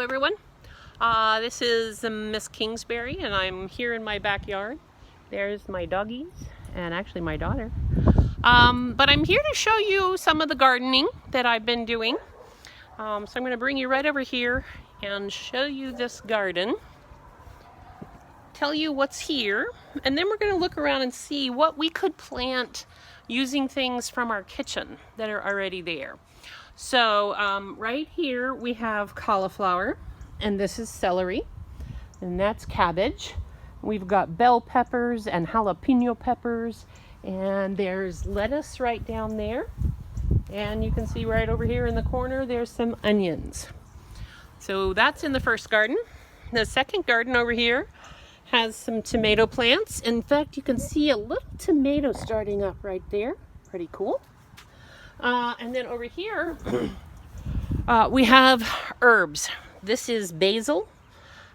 everyone. This is Miss Kingsbury and I'm here in my backyard. There's my doggies and actually my daughter. But I'm here to show you some of the gardening that I've been doing. So I'm going to bring you right over here and show you this garden. Tell you what's here, and then we're going to look around and see what we could plant using things from our kitchen that are already there. So right here we have cauliflower, and this is celery, and that's cabbage. We've got bell peppers and jalapeno peppers, and there's lettuce right down there. And you can see right over here in the corner there's some onions. So that's in the first garden. The second garden over here has some tomato plants. In fact, you can see a little tomato starting up right there. Pretty cool. And then over here, we have herbs. This is basil.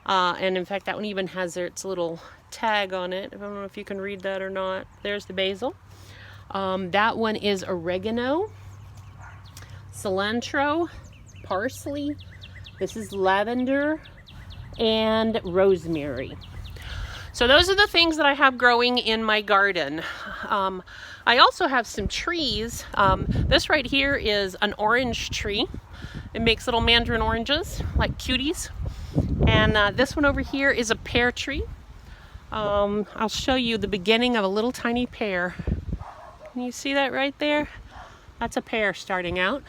And in fact, that one even has its little tag on it. I don't know if you can read that or not. There's the basil. That one is oregano, cilantro, parsley. This is lavender and rosemary. So those are the things that I have growing in my garden. I also have some trees. This right here is an orange tree. It makes little mandarin oranges, like cuties. And this one over here is a pear tree. I'll show you the beginning of a little tiny pear. Can you see that right there? That's a pear starting out.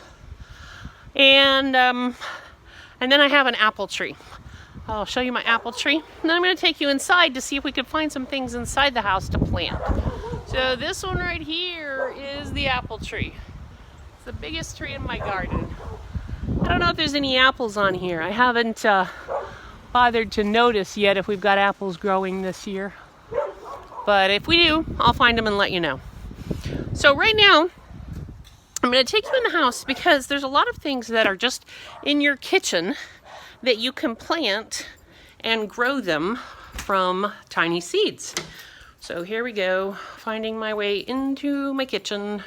And then I have an apple tree. I'll show you my apple tree. And then I'm going to take you inside to see if we can find some things inside the house to plant. So this one right here is the apple tree. It's the biggest tree in my garden. I don't know if there's any apples on here. I haven't bothered to notice yet if we've got apples growing this year. But if we do, I'll find them and let you know. So right now, I'm going to take you in the house because there's a lot of things that are just in your kitchen that you can plant and grow them from tiny seeds. So here we go, finding my way into my kitchen.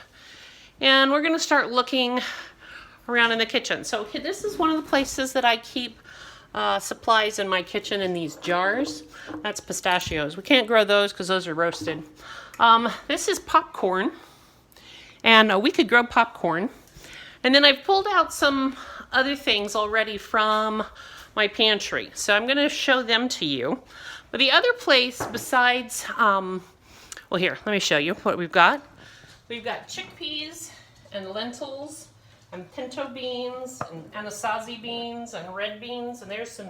And we're gonna start looking around in the kitchen. So this is one of the places that I keep supplies in my kitchen in these jars. That's pistachios. We can't grow those because those are roasted. This is popcorn. And we could grow popcorn. And then I've pulled out some other things already from my pantry. So I'm going to show them to you. But the other place besides, well here, let me show you what we've got. We've got chickpeas and lentils and pinto beans and anasazi beans and red beans. And there's some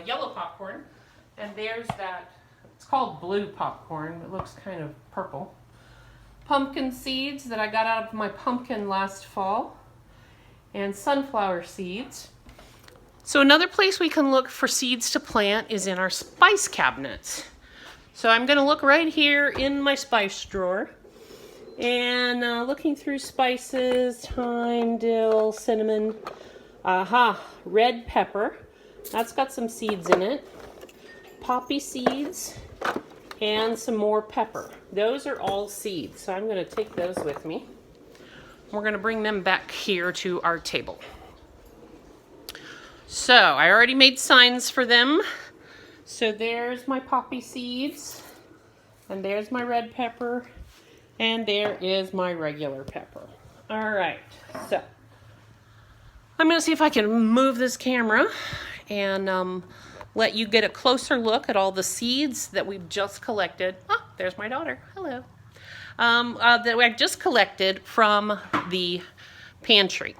yellow popcorn. And there's that, it's called blue popcorn. It looks kind of purple. Pumpkin seeds that I got out of my pumpkin last fall. And sunflower seeds. So another place we can look for seeds to plant is in our spice cabinets. So I'm going to look right here in my spice drawer. And looking through spices, thyme, dill, cinnamon. Red pepper. That's got some seeds in it. Poppy seeds. And some more pepper. Those are all seeds. So I'm going to take those with me. We're going to bring them back here to our table. So I already made signs for them. So there's my poppy seeds, and there's my red pepper, and there is my regular pepper. All right, so I'm going to see if I can move this camera and let you get a closer look at all the seeds that we've just collected. Oh, there's my daughter. Hello. That I just collected from the pantry.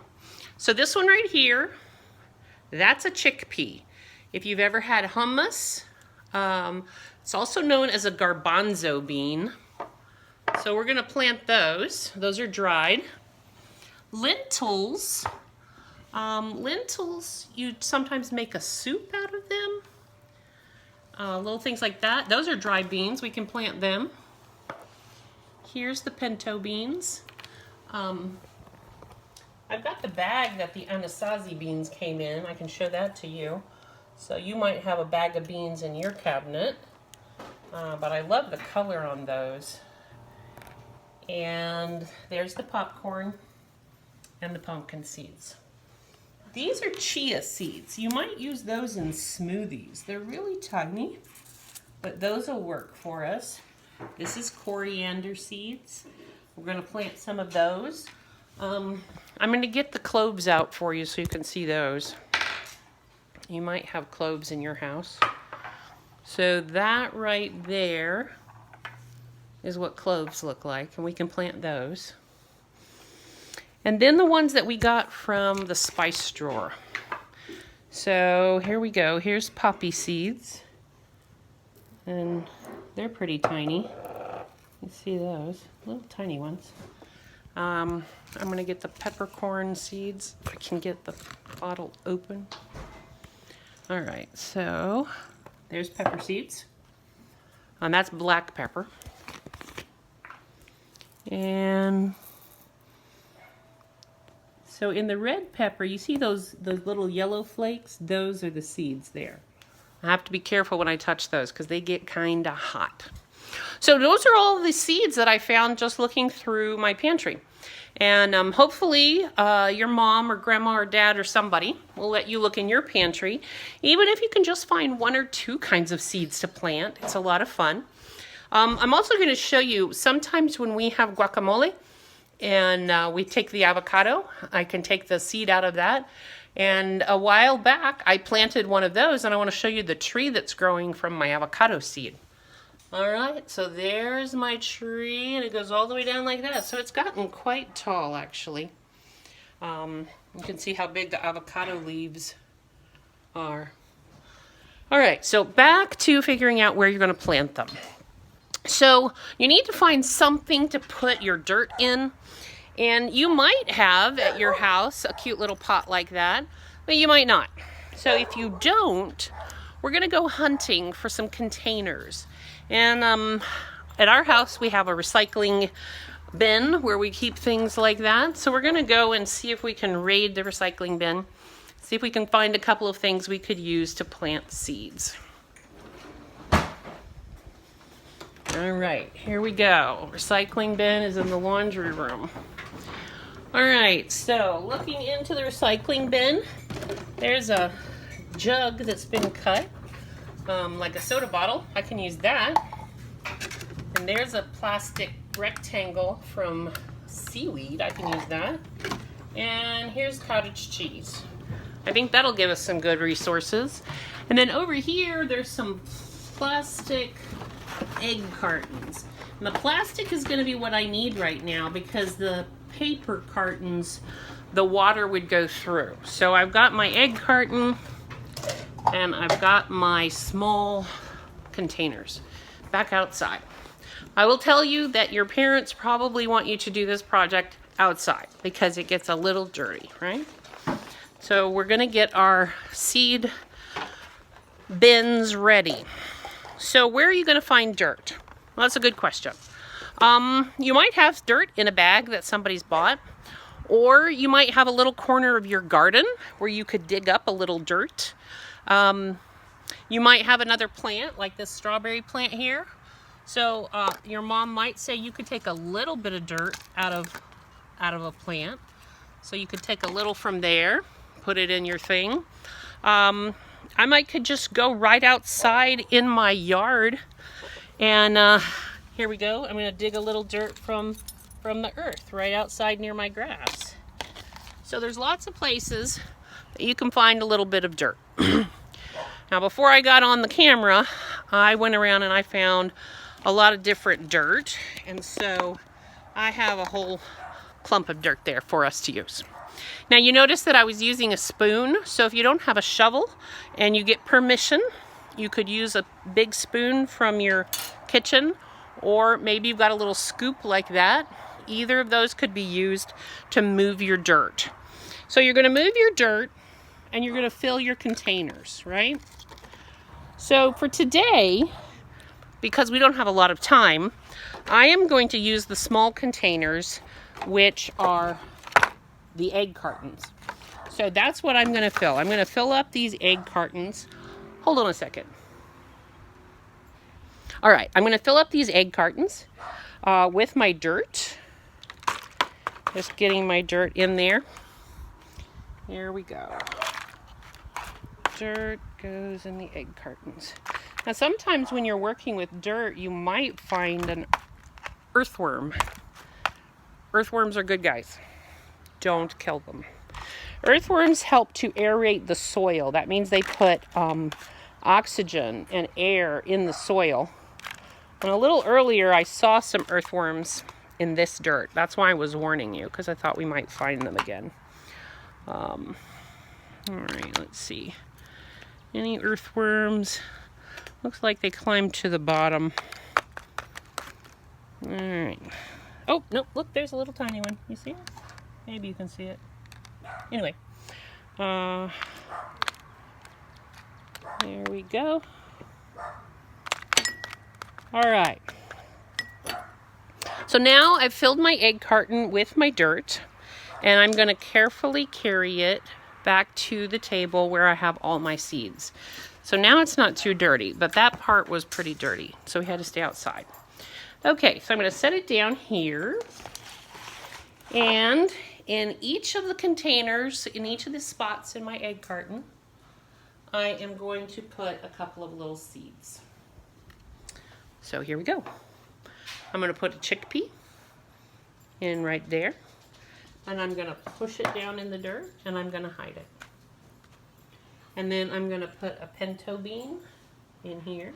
So this one right here, that's a chickpea. If you've ever had hummus, it's also known as a garbanzo bean. So we're going to plant those. Those are dried. Lentils. Lentils, you sometimes make a soup out of them. Little things like that. Those are dry beans. We can plant them. Here's the pinto beans. I've got the bag that the anasazi beans came in. I can show that to you. So you might have a bag of beans in your cabinet. But I love the color on those. And there's the popcorn and the pumpkin seeds. These are chia seeds. You might use those in smoothies. They're really tiny, but those will work for us. This is coriander seeds. We're going to plant some of those. I'm going to get the cloves out for you so you can see those. You might have cloves in your house. So that right there is what cloves look like, and we can plant those. And then the ones that we got from the spice drawer. So here we go. Here's poppy seeds. And they're pretty tiny. You see those, little tiny ones. I'm going to get the peppercorn seeds. If I can get the bottle open. All right, so there's pepper seeds. And that's black pepper. And so in the red pepper, you see those little yellow flakes? Those are the seeds there. I have to be careful when I touch those because they get kind of hot. So those are all the seeds that I found just looking through my pantry. And hopefully your mom or grandma or dad or somebody will let you look in your pantry. Even if you can just find 1 or 2 kinds of seeds to plant. It's a lot of fun. I'm also going to show you sometimes when we have guacamole and we take the avocado, I can take the seed out of that. And a while back I planted one of those, and I want to show you the tree that's growing from my avocado seed. All right, so there's my tree, and it goes all the way down like that. So it's gotten quite tall, actually. You can see how big the avocado leaves are. All right, so back to figuring out where you're going to plant them. So you need to find something to put your dirt in. And you might have at your house a cute little pot like that, but you might not. So if you don't, we're going to go hunting for some containers. And at our house, we have a recycling bin where we keep things like that. So we're going to go and see if we can raid the recycling bin, see if we can find a couple of things we could use to plant seeds. All right, here we go. Recycling bin is in the laundry room. All right, so looking into the recycling bin, there's a jug that's been cut, like a soda bottle. I can use that. And there's a plastic rectangle from seaweed. I can use that. And here's cottage cheese. I think that'll give us some good resources. And then over here, there's some plastic egg cartons. And the plastic is going to be what I need right now because the paper cartons, the water would go through. So I've got my egg carton and I've got my small containers back outside. I will tell you that your parents probably want you to do this project outside because it gets a little dirty, right? So we're going to get our seed bins ready. So where are you going to find dirt? Well, that's a good question. You might have dirt in a bag that somebody's bought, or you might have a little corner of your garden where you could dig up a little dirt. You might have another plant like this strawberry plant here. So your mom might say you could take a little bit of dirt out of a plant. So you could take a little from there, put it in your thing. I might could just go right outside in my yard and here we go. I'm going to dig a little dirt from the earth right outside near my grass. So there's lots of places that you can find a little bit of dirt. Now before I got on the camera, I went around and I found a lot of different dirt. And so I have a whole clump of dirt there for us to use. Now you notice that I was using a spoon. So if you don't have a shovel and you get permission, you could use a big spoon from your kitchen, or maybe you've got a little scoop like that. Either of those could be used to move your dirt. So you're going to move your dirt and you're going to fill your containers, right? So for today, because we don't have a lot of time, I am going to use the small containers, which are the egg cartons. So that's what I'm going to fill. I'm going to fill up these egg cartons. Hold on a second. All right, I'm going to fill up these egg cartons with my dirt. Just getting my dirt in there. Here we go. Dirt goes in the egg cartons. Now sometimes when you're working with dirt, you might find an earthworm. Earthworms are good guys. Don't kill them. Earthworms help to aerate the soil. That means they put oxygen and air in the soil. And a little earlier I saw some earthworms in this dirt. That's why I was warning you, because I thought we might find them again. All right, let's see. Any earthworms? Looks like they climbed to the bottom. All right. Oh, no, look, there's a little tiny one. You see it? Maybe you can see it. Anyway. There we go. All right. So now I've filled my egg carton with my dirt, and I'm going to carefully carry it back to the table where I have all my seeds. So now it's not too dirty, but that part was pretty dirty, so we had to stay outside. Okay, so I'm going to set it down here, and in each of the containers, in each of the spots in my egg carton, I am going to put a couple of little seeds. So here we go. I'm going to put a chickpea in right there, and I'm going to push it down in the dirt, and I'm going to hide it. And then I'm going to put a pinto bean in here,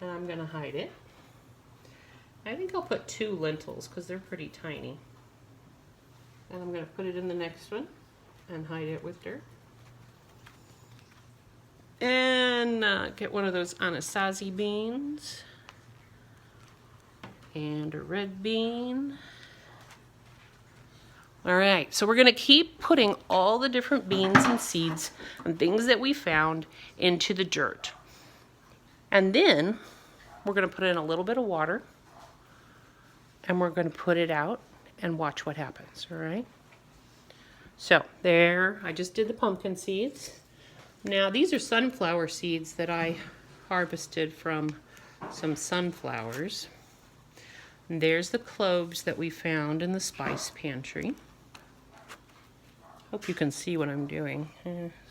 and I'm going to hide it. I think I'll put 2 lentils because they're pretty tiny. And I'm going to put it in the next one and hide it with dirt. And get one of those anasazi beans. And a red bean. All right, so we're going to keep putting all the different beans and seeds and things that we found into the dirt. And then we're going to put in a little bit of water, and we're going to put it out and watch what happens, all right? So there, I just did the pumpkin seeds. Now these are sunflower seeds that I harvested from some sunflowers. And there's the cloves that we found in the spice pantry. Hope you can see what I'm doing.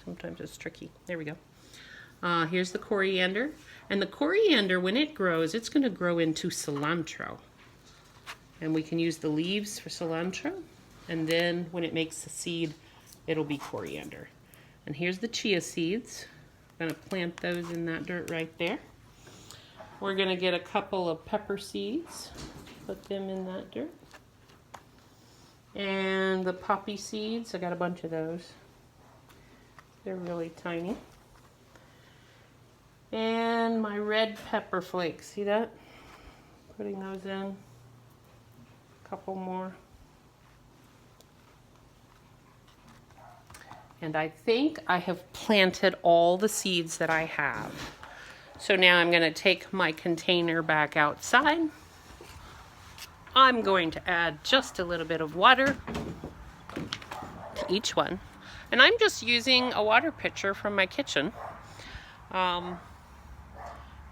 Sometimes it's tricky. There we go. Here's the coriander. And the coriander, when it grows, it's going to grow into cilantro. And we can use the leaves for cilantro. And then when it makes the seed, it'll be coriander. And here's the chia seeds. I'm going to plant those in that dirt right there. We're going to get a couple of pepper seeds. Put them in that dirt. And the poppy seeds, I got a bunch of those. They're really tiny. And my red pepper flakes, see that? Putting those in. A couple more. And I think I have planted all the seeds that I have. So now I'm going to take my container back outside. I'm going to add just a little bit of water to each one. And I'm just using a water pitcher from my kitchen. And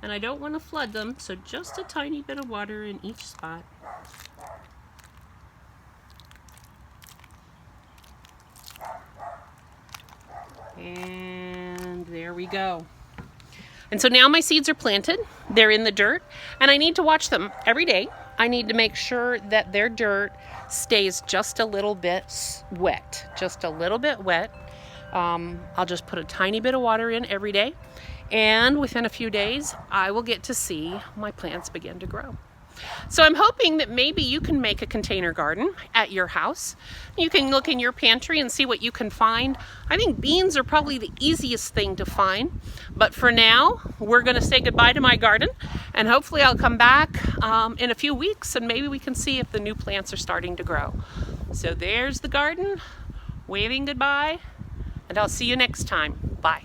I don't want to flood them, so just a tiny bit of water in each spot. And there we go. And so now my seeds are planted. They're in the dirt, and I need to watch them every day. I need to make sure that their dirt stays just a little bit wet, just a little bit wet. I'll just put a tiny bit of water in every day, and within a few days, I will get to see my plants begin to grow. So I'm hoping that maybe you can make a container garden at your house. You can look in your pantry and see what you can find. I think beans are probably the easiest thing to find. But for now, we're going to say goodbye to my garden. And hopefully I'll come back in a few weeks and maybe we can see if the new plants are starting to grow. So there's the garden, waving goodbye. And I'll see you next time. Bye.